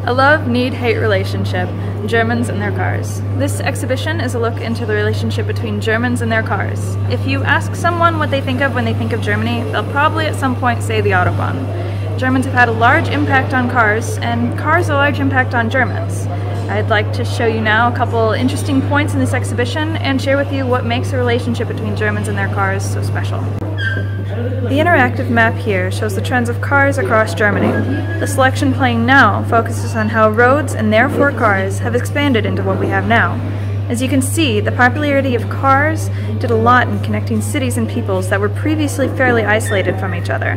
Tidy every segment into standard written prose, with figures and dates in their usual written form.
A love-need-hate relationship, Germans and their cars. This exhibition is a look into the relationship between Germans and their cars. If you ask someone what they think of when they think of Germany, they'll probably at some point say the Autobahn. Germans have had a large impact on cars, and cars a large impact on Germans. I'd like to show you now a couple interesting points in this exhibition and share with you what makes the relationship between Germans and their cars so special. The interactive map here shows the trends of cars across Germany. The selection playing now focuses on how roads and therefore cars have expanded into what we have now. As you can see, the popularity of cars did a lot in connecting cities and peoples that were previously fairly isolated from each other.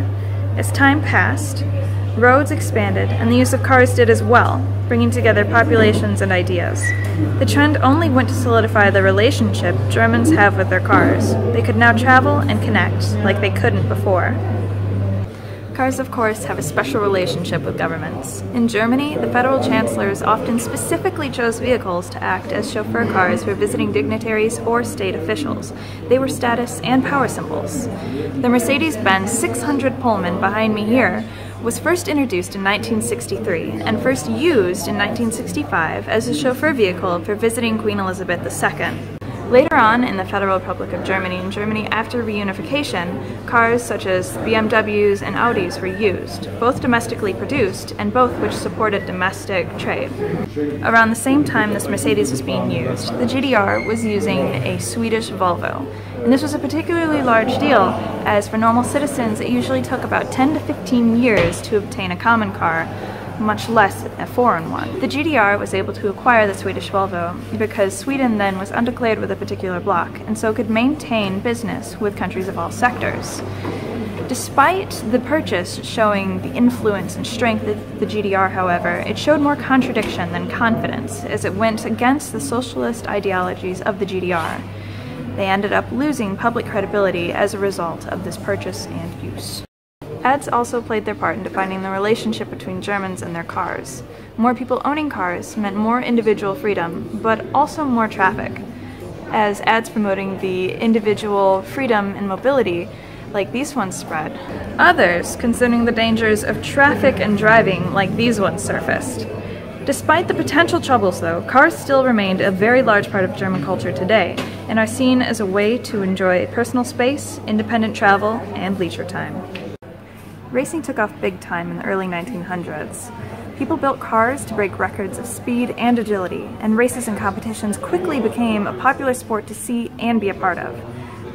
As time passed, roads expanded and the use of cars did as well, bringing together populations and ideas. The trend only went to solidify the relationship Germans have with their cars. They could now travel and connect like they couldn't before. Cars, of course, have a special relationship with governments. In Germany, the federal chancellors often specifically chose vehicles to act as chauffeur cars for visiting dignitaries or state officials. They were status and power symbols. The Mercedes-Benz 600 Pullman behind me here was first introduced in 1963 and first used in 1965 as a chauffeur vehicle for visiting Queen Elizabeth II. Later on in the Federal Republic of Germany and Germany after reunification, cars such as BMWs and Audis were used, both domestically produced and both which supported domestic trade. Around the same time this Mercedes was being used, the GDR was using a Swedish Volvo. And this was a particularly large deal, as for normal citizens it usually took about 10 to 15 years to obtain a common car, much less a foreign one. The GDR was able to acquire the Swedish Volvo because Sweden then was undeclared with a particular bloc, and so could maintain business with countries of all sectors. Despite the purchase showing the influence and strength of the GDR, however, it showed more contradiction than confidence, as it went against the socialist ideologies of the GDR. They ended up losing public credibility as a result of this purchase and use. Ads also played their part in defining the relationship between Germans and their cars. More people owning cars meant more individual freedom, but also more traffic, as ads promoting the individual freedom and mobility, like these ones, spread. Others concerning the dangers of traffic and driving, like these ones, surfaced. Despite the potential troubles, though, cars still remained a very large part of German culture today, and are seen as a way to enjoy personal space, independent travel, and leisure time. Racing took off big time in the early 1900s. People built cars to break records of speed and agility, and races and competitions quickly became a popular sport to see and be a part of.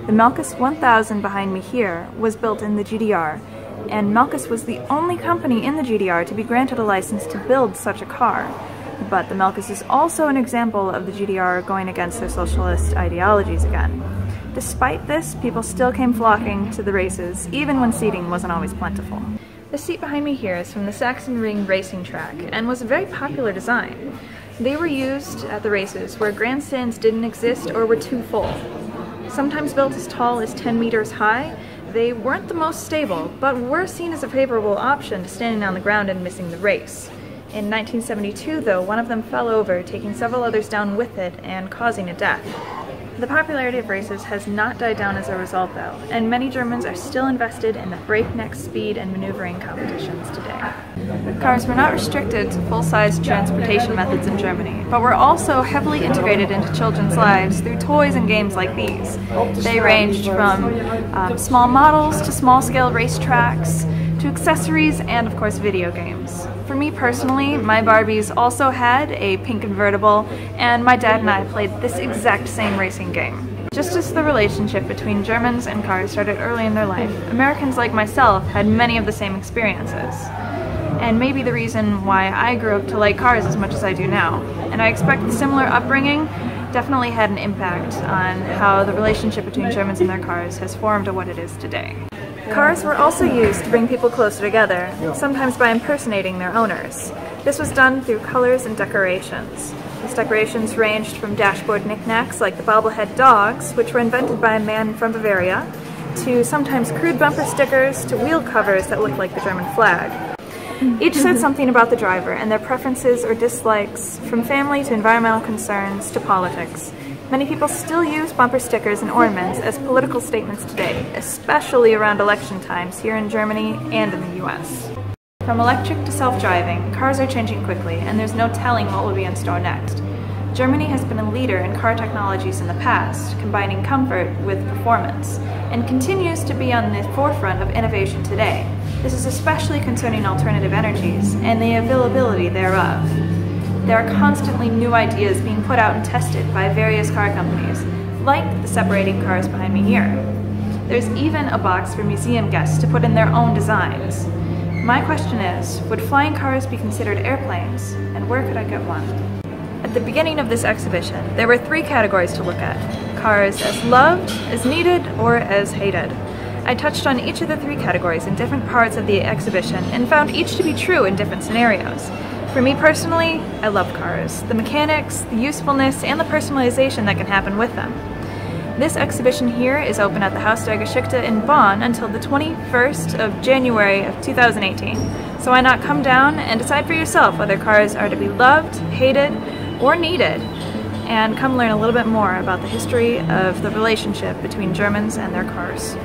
The Melkus 1000 behind me here was built in the GDR, and Melkus was the only company in the GDR to be granted a license to build such a car. But the Melkus is also an example of the GDR going against their socialist ideologies again. Despite this, people still came flocking to the races, even when seating wasn't always plentiful. The seat behind me here is from the Sachsenring racing track, and was a very popular design. They were used at the races where grandstands didn't exist or were too full. Sometimes built as tall as 10 meters high, they weren't the most stable, but were seen as a favorable option to standing on the ground and missing the race. In 1972, though, one of them fell over, taking several others down with it and causing a death. The popularity of races has not died down as a result, though, and many Germans are still invested in the breakneck speed and maneuvering competitions today. Cars were not restricted to full-size transportation methods in Germany, but were also heavily integrated into children's lives through toys and games like these. They ranged from small models to small-scale racetracks, to accessories, and of course video games. For me personally, my Barbies also had a pink convertible, and my dad and I played this exact same racing game. Just as the relationship between Germans and cars started early in their life, Americans like myself had many of the same experiences. And maybe the reason why I grew up to like cars as much as I do now. And I expect the similar upbringing definitely had an impact on how the relationship between Germans and their cars has formed to what it is today. Cars were also used to bring people closer together, sometimes by impersonating their owners. This was done through colors and decorations. These decorations ranged from dashboard knickknacks like the bobblehead dogs, which were invented by a man from Bavaria, to sometimes crude bumper stickers to wheel covers that looked like the German flag. Each said something about the driver and their preferences or dislikes, from family to environmental concerns to politics. Many people still use bumper stickers and ornaments as political statements today, especially around election times here in Germany and in the US. From electric to self-driving, cars are changing quickly, and there's no telling what will be in store next. Germany has been a leader in car technologies in the past, combining comfort with performance, and continues to be on the forefront of innovation today. This is especially concerning alternative energies and the availability thereof. There are constantly new ideas being put out and tested by various car companies, like the separating cars behind me here. There's even a box for museum guests to put in their own designs. My question is, would flying cars be considered airplanes, and where could I get one? At the beginning of this exhibition, there were 3 categories to look at: cars as loved, as needed, or as hated. I touched on each of the 3 categories in different parts of the exhibition and found each to be true in different scenarios. For me personally, I love cars, the mechanics, the usefulness, and the personalization that can happen with them. This exhibition here is open at the Haus der Geschichte in Bonn until the 21st of January of 2018. So why not come down and decide for yourself whether cars are to be loved, hated, or needed, and come learn a little bit more about the history of the relationship between Germans and their cars.